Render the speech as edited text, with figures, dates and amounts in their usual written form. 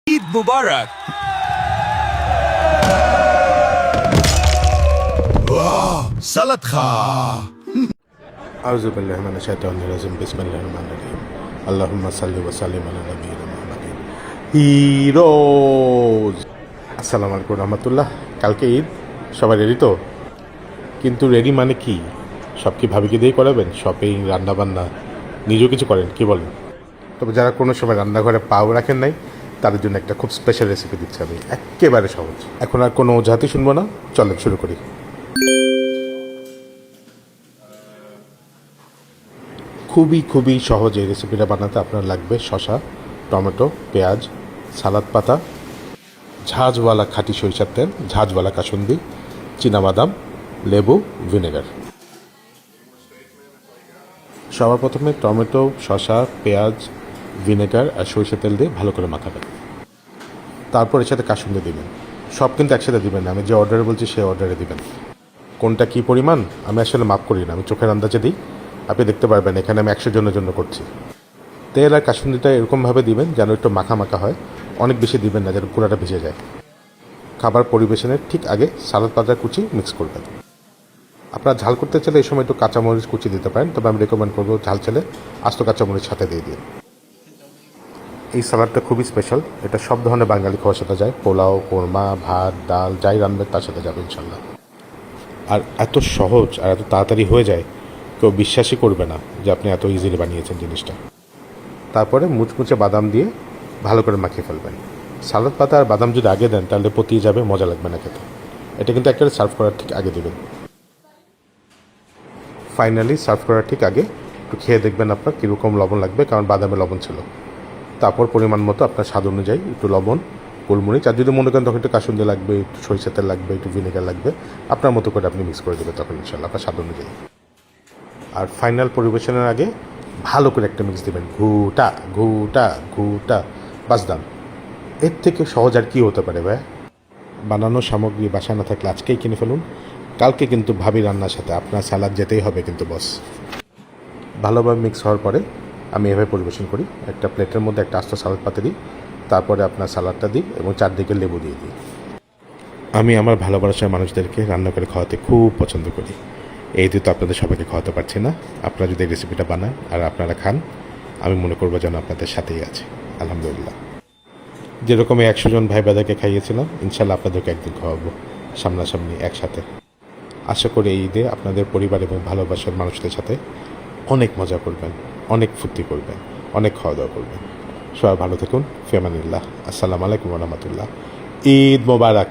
ঈদ মুবারক। সালাদ খা। আউযু বিল্লাহি মিনাশ শাইতানির রাজিম। বিসমিল্লাহির রহমানির রহিম। আল্লাহুম্মা সাল্লি ওয়া সাল্লিম আলা নাবিয়িনা মুহাম্মাদিন। হিরোজ। আসসালামু আলাইকুম রাহমাতুল্লাহ। কালকে ঈদ, সবাই রেডি তো? কিন্তু রেডি মানে কি? সব কি ভাবিকে দিয়ে করাবেন? শপিং, রান্নাবান্না, নিজেও কিছু করেন কি বলেন? তবে যারা কোনো সময় রান্নাঘরে পাও রাখেন নাই, তাদের জন্য একটা খুব স্পেশাল রেসিপি দিচ্ছি আমি, একেবারে সহজ। এখন আর কোনো অজুহাতই শুনবো না, চলেন শুরু করি। খুবই সহজ এই রেসিপিটা বানাতে। আপনার লাগবে শসা, টমেটো, পেঁয়াজ, সালাদ পাতা, ঝাঁঝওয়ালা খাঁটি সরিষার তেল, ঝাঁঝওয়ালা কাসুন্দি, চীনাবাদাম, লেবু, ভিনেগার। সবার প্রথমে টমেটো, শসা, পেঁয়াজ, ভিনেগার আর সরিষার তেল দিয়ে ভালো করে মাখাবেন। তারপর এর সাথে কাসুন্দি দিবেন। সব কিন্তু একসাথে দিবেন না, আমি যে অর্ডারে বলছি সেই অর্ডারে দিবেন। কোনটা কী পরিমাণ আমি আসলে মাপ করি না, আমি চোখের আন্দাজে দিই। আপনি দেখতে পারবেন এখানে আমি 100 জনের জন্য করছি। তেল আর কাসুন্দিটা এরকমভাবে দিবেন যেন একটু মাখা মাখা হয়, অনেক বেশি দিবেন না যেন পুরাটা ভিজে যায়। খাবার পরিবেশনের ঠিক আগে সালাদ পাতার কুচি মিক্স করবেন। আপনারা ঝাল করতে চাইলে এই সময় একটু কাঁচামরিচ কুচি দিতে পারেন, তবে আমি রেকমেন্ড করবো ঝাল চাইলে আস্ত কাঁচামরিচ সাথে দিয়ে দিন। এই সালাদটা খুবই স্পেশাল, এটা সব ধরনের বাঙালি খাওয়ার সাথে যায়, পোলাও, কোরমা, ভাত, ডাল যাই রান্নার তার সাথে যাবে ইনশাল্লাহ। আর এত সহজ আর এত তাড়াতাড়ি হয়ে যায়, কেউ বিশ্বাসই করবে না যে আপনি এত ইজিলি বানিয়েছেন জিনিসটা। তারপরে মুচমুচে বাদাম দিয়ে ভালো করে মাখিয়ে ফেলবেন। সালাদ পাতা আর বাদাম যদি আগে দেন তাহলে পতিয়ে যাবে, মজা লাগবে না খেতে। এটা কিন্তু একেবারে সার্ভ করার ঠিক আগে দেবেন। ফাইনালি সার্ভ করার ঠিক আগে একটু খেয়ে দেখবেন আপনার কীরকম লবণ লাগবে, কারণ বাদামে লবণ ছিল। তারপর পরিমাণ মতো আপনার স্বাদ অনুযায়ী একটু লবণ, গোলমরিচ, আর যদি মনে করেন তখন একটু কাসুন্দি লাগবে, একটু সরিষার তেল লাগবে, একটু ভিনেগার লাগবে, আপনার মতো করে আপনি মিক্স করে দেবেন তখন ইনশাল্লাহ আপনার স্বাদ অনুযায়ী। আর ফাইনাল পরিবেশনের আগে ভালো করে একটা মিক্স দেবেন, ঘুটা ঘুটা ঘুটা, বাস দান। এর থেকে সহজ আর কী হতে পারে ভাই? বানানোর সামগ্রী বাসায় না থাকলে আজকেই কিনে ফেলুন, কালকে কিন্তু ভাবি রান্নার সাথে আপনার সালাদ যেতেই হবে কিন্তু বস। ভালোভাবে মিক্স হওয়ার পরে আমি এভাবে পরিবেশন করি। একটা প্লেটের মধ্যে একটা আস্ত সালাদ পাতা দিই, তারপরে আপনার সালাদটা দিই এবং চারদিকে লেবু দিয়ে দিই। আমি আমার ভালোবাসার মানুষদেরকে রান্না করে খাওয়াতে খুব পছন্দ করি। এই দিয়ে তো আপনাদের সবাইকে খাওয়াতে পারছি না। আপনারা যদি এই রেসিপিটা বানান আর আপনারা খান, আমি মনে করবো যেন আপনাদের সাথেই আছে। আলহামদুলিল্লাহ। যেরকম 100 জন ভাই বাদাকে খাইয়েছিলাম, ইনশাল্লাহ আপনাদেরকে একদিন খাওয়াবো সামনাসামনি একসাথে। আশা করি এই ঈদে আপনাদের পরিবার এবং ভালোবাসার মানুষদের সাথে অনেক মজা করবেন, অনেক ফুর্তি করবেন, অনেক খাওয়া দাওয়া করবেন। সবাই ভালো থাকুন। ফিয়ামানিল্লাহ। আসসালামু আলাইকুম ওয়া রাহমাতুল্লাহ। ঈদ মোবারক।